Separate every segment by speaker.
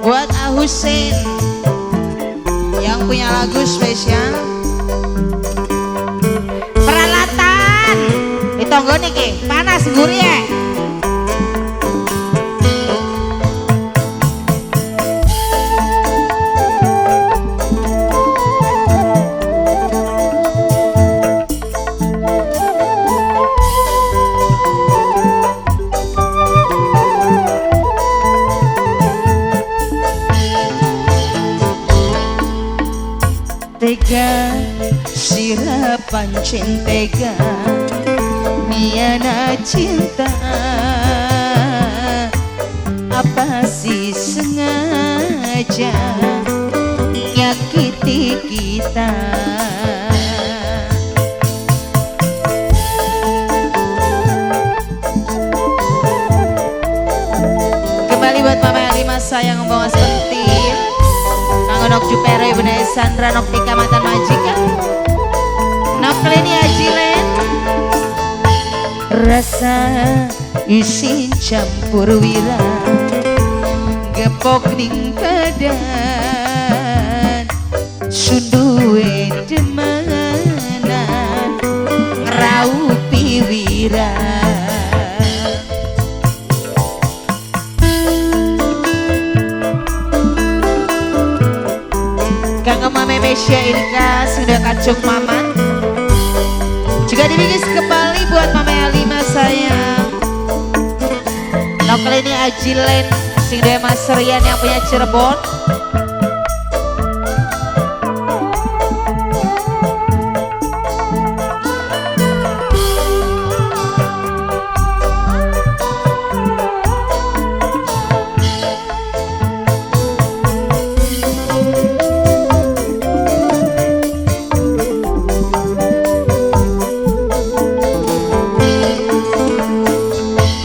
Speaker 1: Buat Husein yang punya lagu spesial peralatan ditonggo niki panas gurih ya.
Speaker 2: Tega sira pancen tega miana cinta apa sih sengaja nyakiti kita.
Speaker 1: Kembali buat Mama Elima sayang membawa sentil Nok Jupero Ibu Naya Sandra Nok Tika Mantan Majikan Nok Leni Ajilen
Speaker 2: Rasa isin campur wira gepok ning badan sunduwe demanan ngeraupi wira.
Speaker 1: Kanggo Mama Mesya Ilka sudah kacung Maman juga dibingis kembali buat Mama Elima sayang Nok Leni Ajilen sing dewe Mas Rian yang punya Cirebon.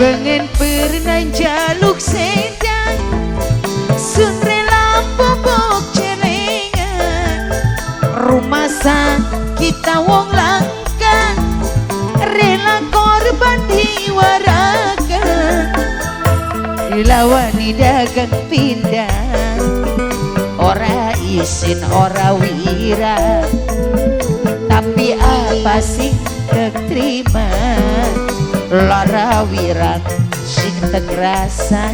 Speaker 2: Pengen pernah jaluk sedang sunre lampu bok celengan rumah kita wong langka rela korban diwarakan dilawani dagang pindah ora isin ora wira tapi apa sih terima lara wirat sing tegrasa.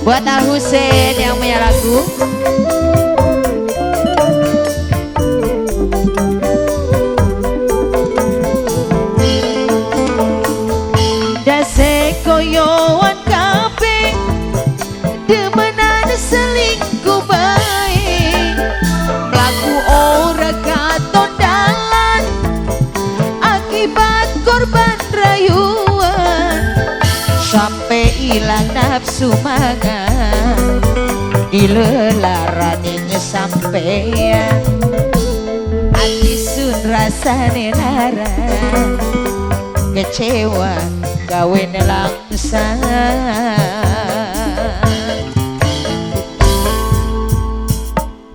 Speaker 1: Buat Husein yang punya lagu
Speaker 2: dase koyoan kabeh demenan selingkuh bae mlaku ora katon dalan akibat korban rayuan sampai hilang nafsu mangan dilelarani sampean hati sun rasane lara kecewa gawe nelangsa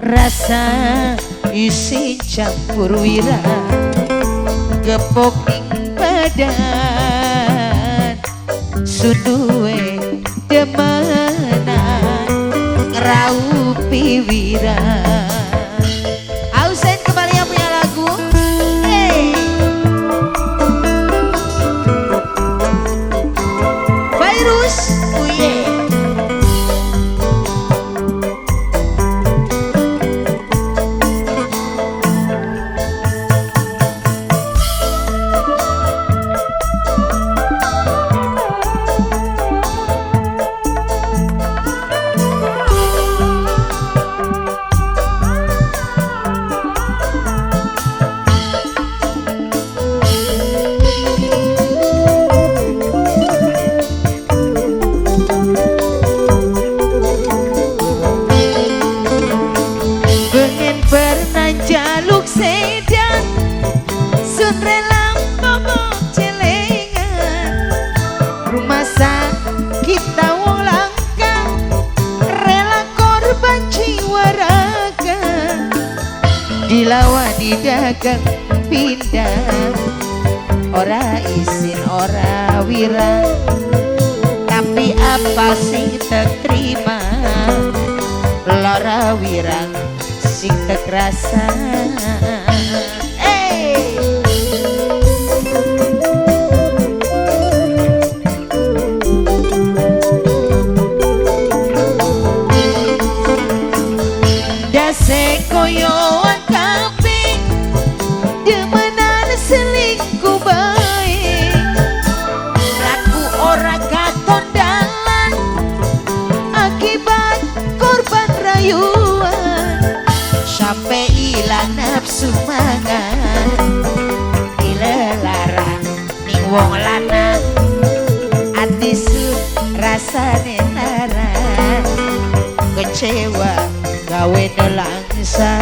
Speaker 2: rasa isi campur wira gepok ning badan suduwe demenan ngeraupi wira.
Speaker 1: Husein kembali yang punya lagu
Speaker 2: Virus uye rela bobok celengan, rumah sakit wong langka, rela korban jiwa raga, dilawan didagang pindah, ora izin ora wira, tapi apa sing terima, lara wirang sing terasa. Dase koyoan kabeh demenan selingkuh bae, laku ora katon dalan akibat korban rayuan, sampai ilang nafsu mangan, dilelarang ning wong lanang, ati sun rasane larang, kecewa gawe nelangsa.